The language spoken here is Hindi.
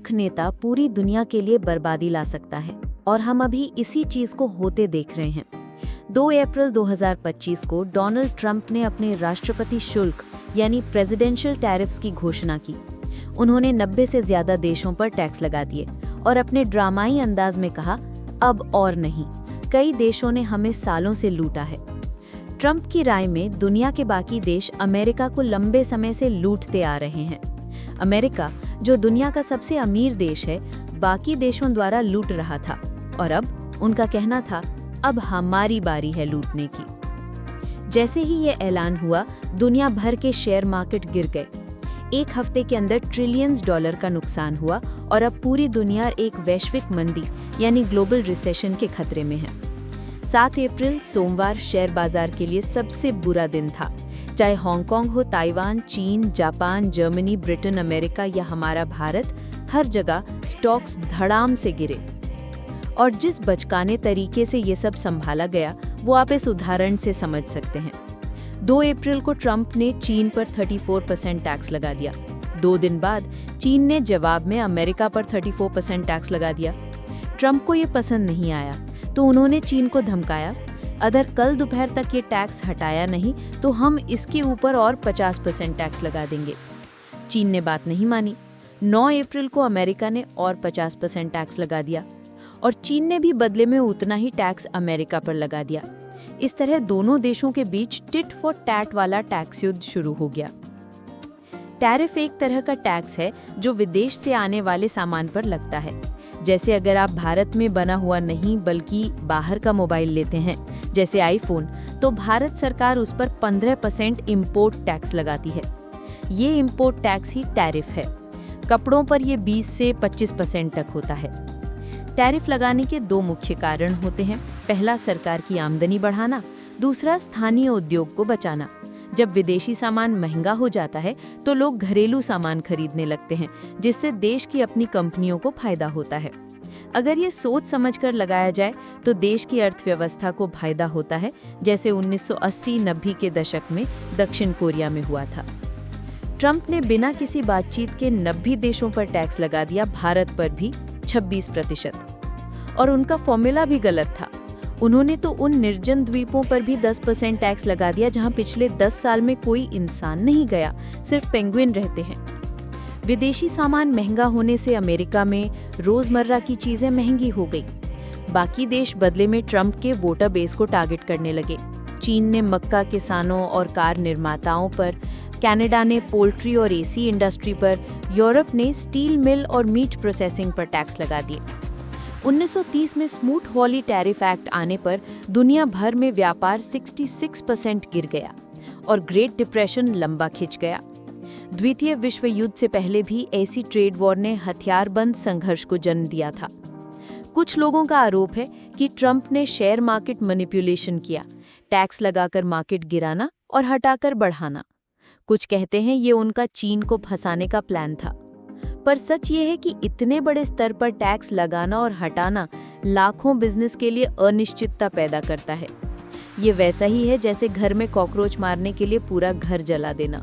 मूर्ख नेता पूरी दुनिया के लिए बर्बादी ला सकता है और हम अभी इसी चीज को होते देख रहे हैं। 2 अप्रैल 2025 को डोनाल्ड ट्रंप ने अपने राष्ट्रपति शुल्क यानी प्रेसिडेंशियल टैरिफ्स की घोषणा की। उन्होंने 90 से ज्यादा देशों पर टैक्स लगा दिए और अपने ड्रामाई अंदाज में कहा, अब और नहीं, कई देशों ने हमें सालों से लूटा है। ट्रंप की राय में दुनिया के बाकी देश अमेरिका को लंबे समय से लूटते आ रहे हैं। अमेरिका, जो दुनिया का सबसे अमीर देश है, बाकी देशों द्वारा लूट रहा था और अब उनका कहना था, अब हमारी बारी है लूटने की। जैसे ही ये ऐलान हुआ, दुनिया भर के शेयर मार्केट गिर गए। एक हफ्ते के अंदर ट्रिलियंस डॉलर का नुकसान हुआ और अब पूरी दुनिया एक वैश्विक मंदी यानी ग्लोबल रिसेशन के खतरे में है। 7 अप्रैल सोमवार शेयर बाजार के लिए सबसे बुरा दिन था। चाहे हांगकांग हो, ताइवान, चीन, जापान, जर्मनी, ब्रिटेन, अमेरिका या हमारा भारत, हर जगह स्टॉक्स धड़ाम से गिरे। और जिस बचकाने तरीके से ये सब संभाला गया, वो आप इस उदाहरण से समझ सकते हैं। 2 अप्रैल को ट्रंप ने चीन पर 34% टैक्स लगा दिया। 2 दिन बाद चीन ने जवाब में अमेरिका पर 34% टैक्स लगा दिया। ट्रंप को ये पसंद नहीं आया तो उन्होंने चीन को धमकाया, अगर कल दोपहर तक ये टैक्स हटाया नहीं तो हम इसके ऊपर और 50% टैक्स लगा देंगे। चीन ने बात नहीं मानी। 9 अप्रैल को अमेरिका ने और 50% टैक्स लगा दिया और चीन ने भी बदले में उतना ही टैक्स अमेरिका पर लगा दिया। इस तरह दोनों देशों के बीच टिट फॉर टैट वाला टैक्स युद्ध शुरू हो गया। टैरिफ एक तरह का टैक्स है जो विदेश से आने वाले सामान पर लगता है। जैसे अगर आप भारत में बना हुआ नहीं बल्कि बाहर का मोबाइल लेते हैं, जैसे आईफोन, तो भारत सरकार उस पर 15% इम्पोर्ट टैक्स लगाती है। ये इम्पोर्ट टैक्स ही टैरिफ है। कपड़ों पर ये 20 से 25% तक होता है। टैरिफ लगाने के 2 मुख्य कारण होते हैं। पहला, सरकार की आमदनी बढ़ाना, दूसरा, स्थानीय उद्योग को बचाना। जब विदेशी सामान महंगा हो जाता है तो लोग घरेलू सामान खरीदने लगते हैं, जिससे देश की अपनी कंपनियों को फायदा होता है। अगर ये सोच समझकर लगाया जाए तो देश की अर्थव्यवस्था को फायदा होता है, जैसे 1980-90 के दशक में दक्षिण कोरिया में हुआ था। ट्रंप ने बिना किसी बातचीत के 90 देशों पर टैक्स लगा दिया, भारत पर भी 26%। और उनका फॉर्मूला भी गलत था। उन्होंने तो उन निर्जन द्वीपों पर भी 10% टैक्स लगा दिया जहां पिछले 10 साल में कोई इंसान नहीं गया, सिर्फ पेंगुइन रहते हैं। विदेशी सामान महंगा होने से अमेरिका में रोजमर्रा की चीजें महंगी हो गई। बाकी देश बदले में ट्रंप के वोटर बेस को टारगेट करने लगे। चीन ने मक्का किसानों और कार निर्माताओं पर, कनाडा ने पोल्ट्री और एसी इंडस्ट्री पर, यूरोप ने स्टील मिल और मीट प्रोसेसिंग पर टैक्स लगा दिए। 1930 में स्मूथ हॉली टैरिफ एक्ट आने पर दुनिया भर में व्यापार 66% गिर गया और ग्रेट डिप्रेशन लंबा खिंच गया। द्वितीय विश्व युद्ध से पहले भी ऐसी ट्रेड वॉर ने हथियारबंद संघर्ष को जन्म दिया था। कुछ लोगों का आरोप है कि ट्रंप ने शेयर मार्केट मैनिपुलेशन किया, टैक्स लगाकर मार्केट गिराना और हटाकर बढ़ाना। कुछ कहते हैं ये उनका चीन को फंसाने का प्लान था। पर सच ये है कि इतने बड़े स्तर पर टैक्स लगाना और हटाना लाखों बिजनेस के लिए अनिश्चितता पैदा करता है। ये वैसा ही है जैसे घर में कॉकरोच मारने के लिए पूरा घर जला देना।